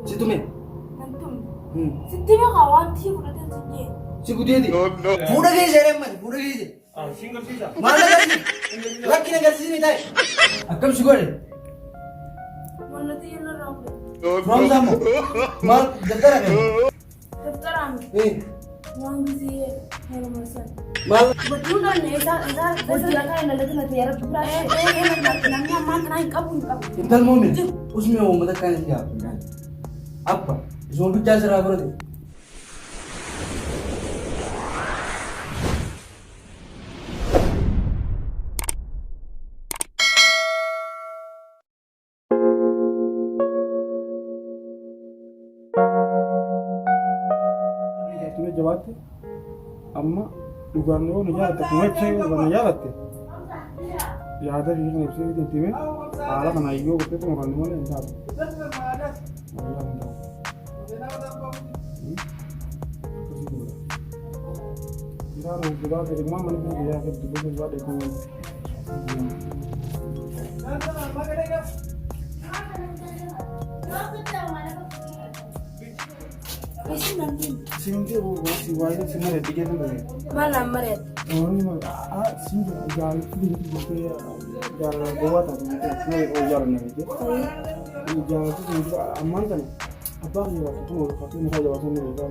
Situ me. Antum. Sitti me kawan thi udah sini. Si gudi di. Udah gini saya man, udah gini. Single sisa. Mana lagi? Lagi nggak sini tay. Akam si gudi. Mana tuh yang orang? From kamu. Mal daftar apa? Daftar am. Uang sih yang masa. Mal. Betul kan? Betul kan? Ada tuh nanti ada berapa? Namanya mana naik kabun. Intal momen. Usme mau mata kan siapa kan? Apa? Semua bicara serah berarti. तुम्हें जवाब थे अम्मा दुकान में वो नहीं जाता तुम्हें अच्छे वो नहीं जाते याद है ये नहीं से देती में आला बनाई हो करते तो मकान में नहीं जाते यार वो बुला के मां मन में गया कि दुकान में जाते देखो Isi nanti. Sini वो si वायरस से मरे टिके तो नहीं Mana meret? और sini यार फिर ये यार गोवा था मैं वो यार नहीं थे यार तो अम्मा का apa nih waktu itu waktu ini saya jawab sendiri kan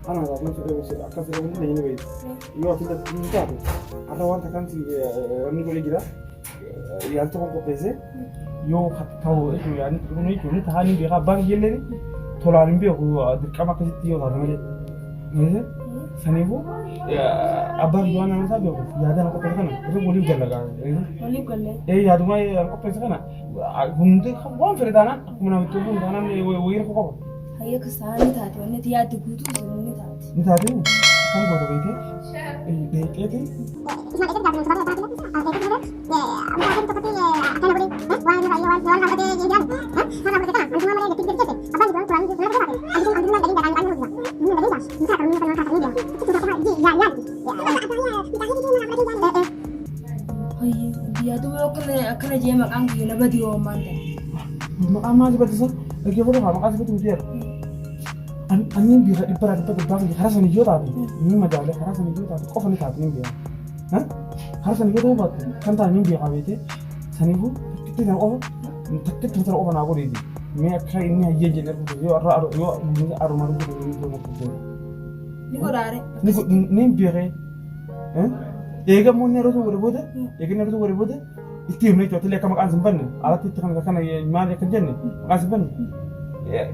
anak aku masih akan sering ini nih iya kita minta tuh ada wanita kan si ini boleh kira yang tuh kok pese yo tahu itu ya ini tahan ini dia bang gile nih tolarin biar aku dirkama kasih tiyo lah nih sanifu abang jualan apa saja ya ada aku pernah kan itu boleh jalan kan Boleh boleh. ya cuma aku pernah kan hunde kamu Ferdana aku mana itu pun karena wir kok Ayo ke sana tadi, ini dia tuh kudu ini tadi. ini tadi kamu kau tahu itu itu Ayo, dia tuh kena jemak anggi, naba di oman deh. ama aja betul lagi apa tuh makasih betul dia Anin bisa ibarat bang harus nih juta ini majalah harus nih juta kok nih tadi dia harus nih juta buat kan tanya dia apa itu sanifu kita yang oh tapi kita terus orang aku ini mereka ini aja jenis itu yo aroma itu itu Ini kok rare? ini biar ya kan mau neru tuh berbuat ya kan neru tuh berbuat itu yang mereka tuh kamu kan simpan alat itu kan ya mana kerja nih kan simpan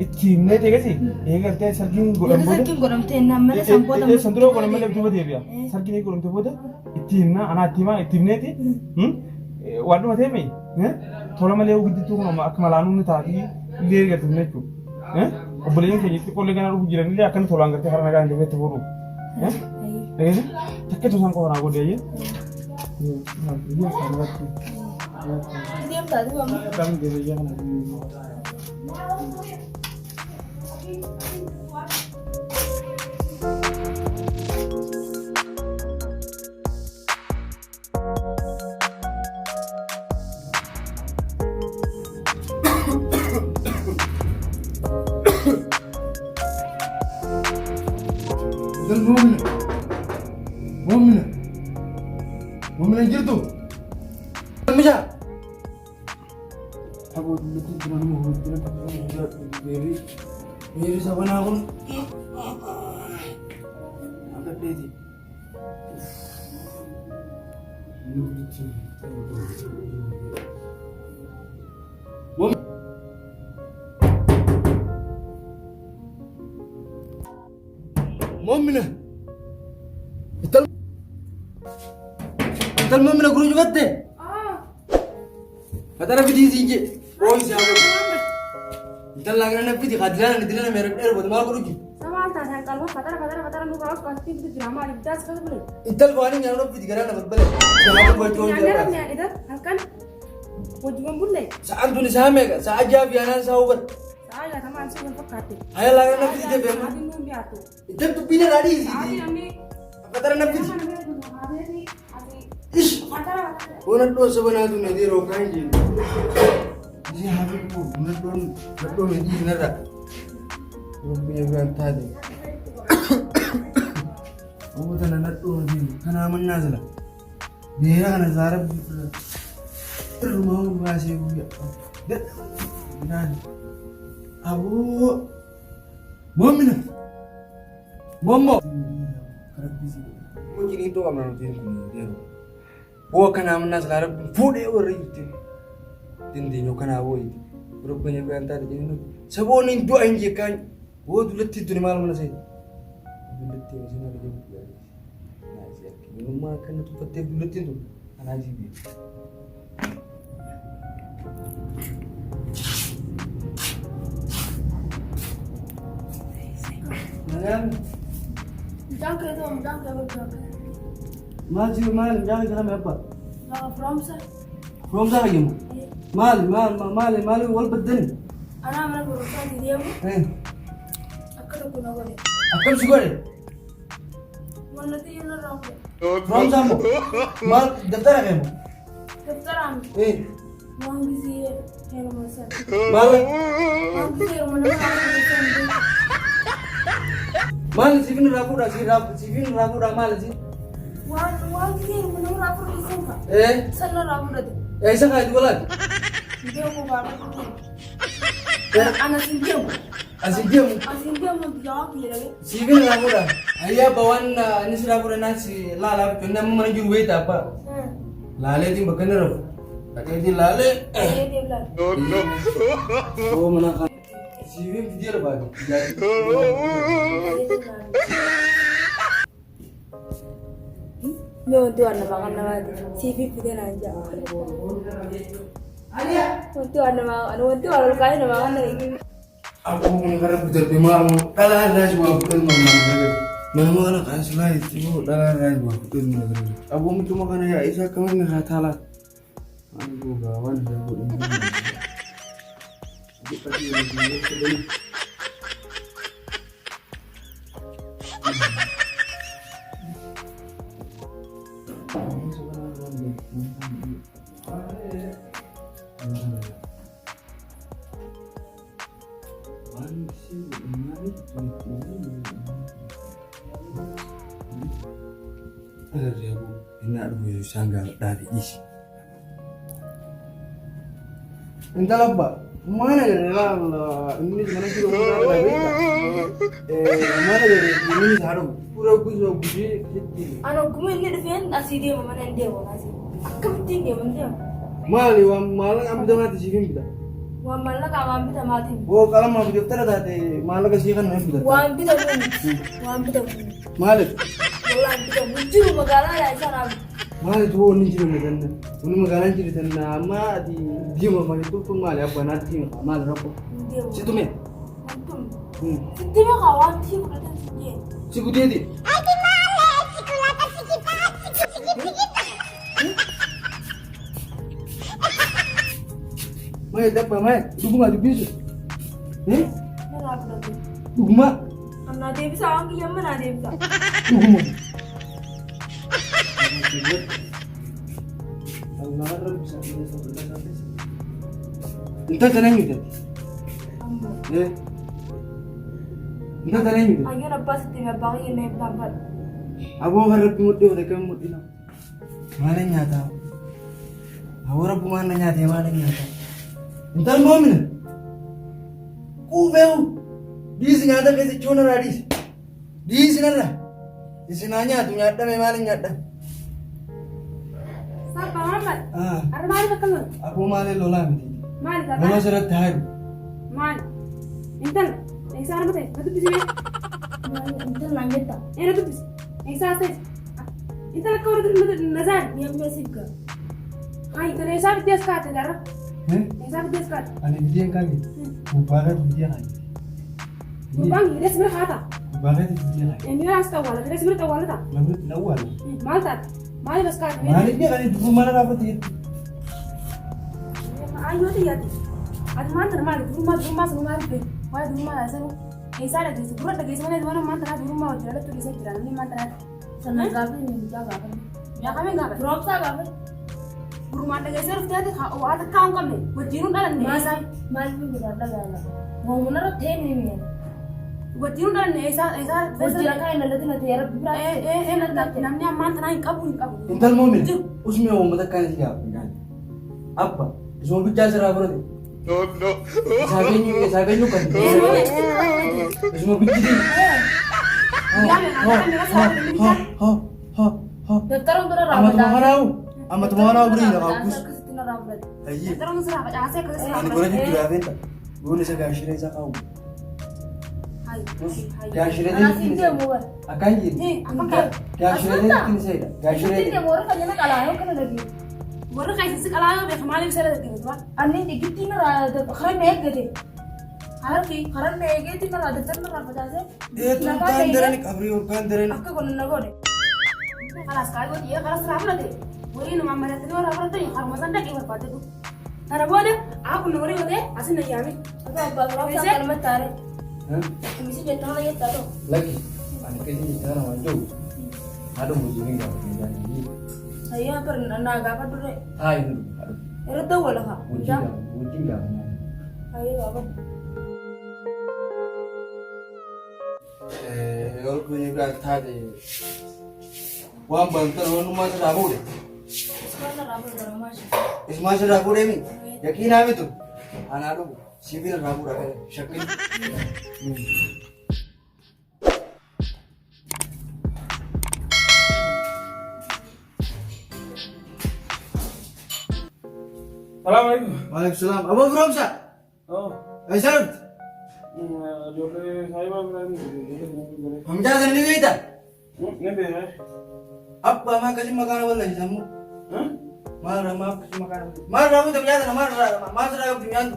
itu mereka ya sih ya kan kayak sarkin goram Ini sarkin goram teh namanya sampo itu sendiri goram mana itu dia ya sarkin itu goram tuh buat itu na anak tima itu mereka waduh mati mi thola malah udah tuh sama akmalan itu tadi lihat gitu mereka boleh yang kayak itu kalau kan aku jiran dia akan thola ngerti karena kan dia itu baru ya tak itu sang orang aku dia ya dia sangat Dia tadi mama. kami dia jangan Dan momen anjir tuh. Bisa. aku itu cuma mau bilang tapi juga Miri sama aku. Angkat dia di. Momina. Ital momina guru juga deh. Katara video sih. Oh siapa? Ital lagi na video khadiran idilana merek buat mal guru ji. Sama tanya kalau kata lu kalau pasti itu drama ada das kan boleh. Ital gua nih nyamuk video karena buat balik. Siapa buat jual Yang dia? ada itu akan Wajibkan boleh. Saat tulis sama ya, saat jawab ya nan sahabat. Saya teman sih yang pakai. Ayah lagi na video dia berma. Adi nunggu aku. Ital tuh pindah tadi sih. Adi kami. Katara na video. Adi. Ish. Kata. Orang tua sebenarnya tuh nanti rokain je. Isi habibu nadon ini nada. Punya bukan tadi. Oh tanah nadon ini karena menazala. Dia kan zarab terumah masih punya. Dan abu momina mommo mo jini to amna tin ni bo kana amna salara fude ori tin dinyo kana boy bro punya ganta jini sabo ni do anje kan wo dulati dun mal mana sai dulati sina de ya na sai ni ma kan to patte dulati to ana jibi Madam, Danke dong, danke berapa? Mal jangan kena apa? From sir. From sana kamu? Mal wal bedin. Anak mana berusaha di dia mu? Akan aku nak boleh. Akan suka deh. Mana tu yang nak ramai? From sana. Mal daftar kamu? Daftaran. Mau bisi yang mana? Mal Mau bisi yang mana? mal sivin rapuda mal sih. Wah bisi yang mana rapor bisi apa? Sana rapor tu. ऐसा काय तू बोला Dia aku bawa. Anak sindiam. Asindiam mau jawab dia lagi. sivin rapuda ayah bawan ini si rapuda nasi lala kena mana juru wait apa lale tim bakal nero pakai di lale Dia bilang. oh mana kan sivin dia apa Yo tu anak makan nama CV kita aja. Untuk anak kaya nama makan lagi. Aku mengarap berterima kalau ada semua betul mama anak kasih lagi itu dalam raja betul betul. Aku cuma karena ya isa kemarin ratalah. Aku gawan aku ini. Kita ini enak dulu sanggal dari isi. entahlah pak mana dari ini mana sih orang lagi mana dari ini sahaja pura pura budi Anak gue ini defend asih dia mana dia asih. Aku tinggi mana dia. mali malah ambil dengan sivin kita Wah malah kau ambil sama mati. oh kalau mau daftar tadi malah kasih kan ambil Wah ambil tak pun. malik Wah ambil muncul magala ya sana. mali tuh ini cerita mana ini magalan cerita nama di dia mau itu pun mali apa nanti mali apa Dia. situ me Antum. Dia mah kawan sih bukan dia. siku dia di Mai dapat mai, dugma dibisu. Mana aku nanti. Dugma, Anak dia bisa angki yang mana dia bisa. dugma. Allah bisa sampai. Entah tanah ini tadi. Entah tanah ini. Ayo nampak setiap pagi ini tampak. Aku harap mudi udah kamu mudi lah. Mana nyata? Aku harap mana nyata mana nyata. Entar mau mana? Ku beu. Di sini ada kayak cuna radis. Di sini ada. Di sini aja tuh nyata memang nyata. Siapa Muhammad? Ah, Ada mana betul? aku malah lola mati. Mana kata? Lola surat tahar. Mana? Intan. Yang sana betul. Betul bisa ya? Intan lanjut tak? Betul bisa. Yang sana sih. Intan kau udah nazar. Yang masih ke. Hai, kalau yang sana dia sekat ya, Yang sana dia sekat. Ada video kali. Mubarak video lagi. Bang, dia sebenarnya kata. Mubarak video lagi. Yang dia rasa awal, dia sebenarnya awal tak? Lalu awal. Maltat. Mali bas sekat. Malik dia kan itu mana dapat itu? Ayo tu ya. Ada mantan mali, rumah semua mali. Wah, rumah asal. Yang sana tu, sebuah lagi sebenarnya mana mantan ada rumah, ada tu di sana ini mantan. Sana gapi ni jaga apa? Ya kami gapi. Drop sa gapi. Burmaan dhageessee dhufteeti waa takkaa hin qabne wajjiin dhalanne eessaa maal fi guddaa dhagaala moomuna irratti eenyu wajjiin dhalanne eessaa wajjira kaa hin dhalati nati yeroo biraa namni ammaan tanaa hin qabu hin qabu. Intal moomin usmee uummata akkanatti gaafa abba isuma bichaa sirraa fudhate. Isaa keenyu kan isuma bichitii. Daftara bira Amatuma kanaawu bira hin qabu. Ayyee. Daftara nu sirraa facaasee akkasii Ani godha jijjiiraa beekta. Goon isa gaashiree isaa qabu. Gaashiree deemtiin isa akkaan jedhi. Gaashiree deemtiin isa jedha. Gaashiree deemtiin. warra kaayisisi qalaa beeka maaliif isa dhaggeeffatu Ani digiti nara kharan eegate. Kharan eegate nara daftara nara facaasee. Deetuun kaan darani qabrii yookaan darani. Akka kun nagoode. kalas kaayoo dhiye kalas raaflate warii nama malatanii warra fudhatanii haruma san dhaqee barbaadatu kana booda akkuma warii godhee asin na yaame Akka abbaa biraa isaa kalma taare. Misi jettana yetta to. Lagi ani kayaknya sekarang wajo. Aduh mujibin gak begini. Saya pernah gapa dulu. Itu. Era tahu lah kak. Mujibin gak. Ayo apa? Kalau punya berat tadi. Wang banter wanu masih rabu deh. Sekarang rabu dah masih. Masih rabu deh mi. Yakin apa itu? Anak lu sivil rabu dah syakil. Assalamualaikum. Waalaikumsalam. Abang Bro Sa. Oh. Aisyah. Jodoh saya berani. हम जा करने गई था नहीं दे रहा है. अब हमारा किसी मकान वाला है समूह हाँ? मार रहा किसी मकान मार रहा हूँ तुम याद ना मार रहा तुम याद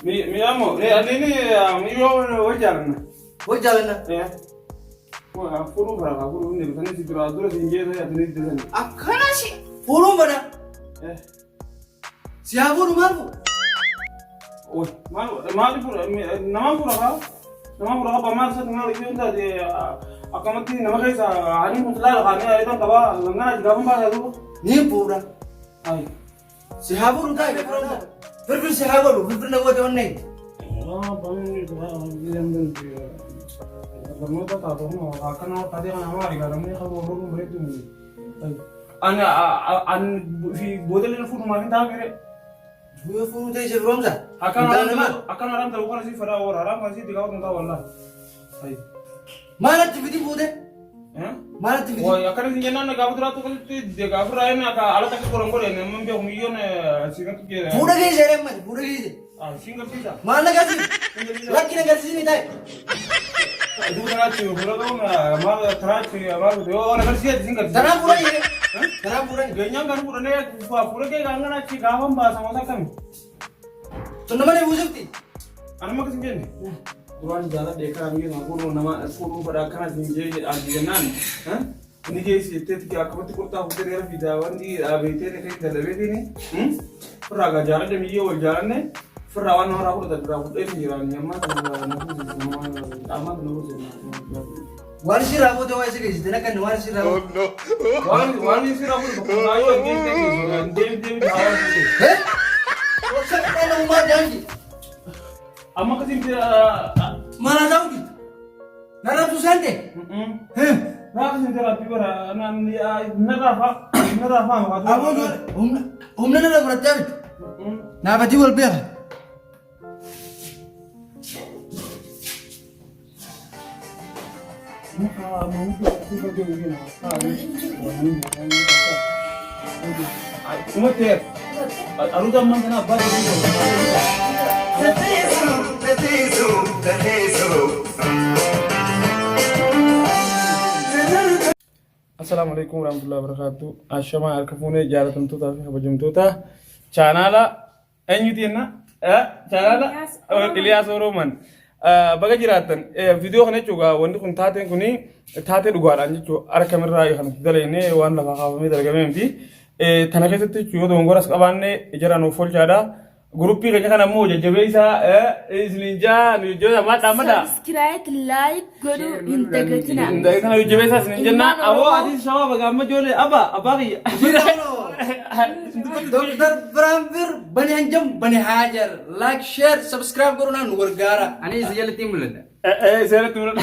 Mi amo. Ini mi wajar na. वो जाना Ya. Wah, aku berapa? Aku ini bukan si dura tinggi saya ini di sana. अखना शी फोड़ो बना सियाबो रुमाल Oh, malu pura, nama pura kau paman saya tinggal di sini tadi. Akamati nama saya hari mutlak kami ada itu kawa, enggak juga pun bahasa tu. नहीं पूरा Ay. सियाबो रुका है फिर सियाबो रू फिर ना वो तो नहीं Ah, paman itu yang dan kamu tak tahu mau akan tadi kan nama hari kadang ni kalau orang begitu ni. An si bodel itu pun makin tahu kira. वो फोन तो इसे रोम सा Akan orang tahu kan si Farah orang kan si tiga orang tahu Allah. Ay. मारा टिविटी बोले Eh? मारा टिविटी Wah, ya kan sih nana gak betul tuh dia gak pernah ini agak alat tak kurang kurang nih, memang dia milion singkat kira. पूरा के शेरे में पूरा के Ah, singkat sih dah. मारना कैसे लकी ने कैसे नहीं था Itu kan sih, berapa tuh mal terakhir sih, mal itu orang kan sih singkat. तना पूरा ये तना पूरा Gayanya kan pura nih, pura kayak kangen aja gawam bahasa masa kami. तो नमने वो सकती Anak mah kesini. Tuan jalan dekar ini ngaku nama aku pada kana sini ajianan. Hah? Ini jadi sih tiga aku tuh kurta hotel yang bidawan di BT nih kayak dalam ini. Peraga jalan demi iya jalan nih. Perawan orang aku udah berapa ini jalan nyaman aman nunggu sih. Warsi राबो तो वैसे कैसे तना kan वारसी राबो Wani sih aku bukan ayo game jalan sih. हैं वो सब कहना उम्र जाएगी Ama kesini मारा जाऊंगी नरा तू संडे हैं Nah, kesini terapi bara nanti nerafa अब हमने ना करते हैं ना बच्ची बोल पिया Cuma ter, aru zaman kena apa? Assalamualaikum warahmatullahi wabarakatuh. Ashama alkafune jaalatamtoota fi kabajamtoota chaanaala eenyuti jenna chaanaala Iliyaas Oroman baga jiraatan viidiyoo kana jechuudha wanti kun taateen kuni taatee dhugaadhaan jechuudha harka mirraa kan dalaynee waan lafa kaafamee dalgamee miti tana keessatti jechuudha yoo dongoras qabaanne ijara nuuf olchaadha Guruppii keenya kana immoo jajjabeessaa isiniin jaa nu ijoollee madda. Subscribe, like godhuu hin dagatinaa. Kana jajjabeessaa isiniin jennaa. Awoo ati shawaa baga amma ijoollee abbaa kiyya. Dr. Bramvir Bani Hanjam Bani Hajar like share subscribe godhuunaan nu gargaara. Ani isa jalatti hin mul'ata. Seeratti mul'ata.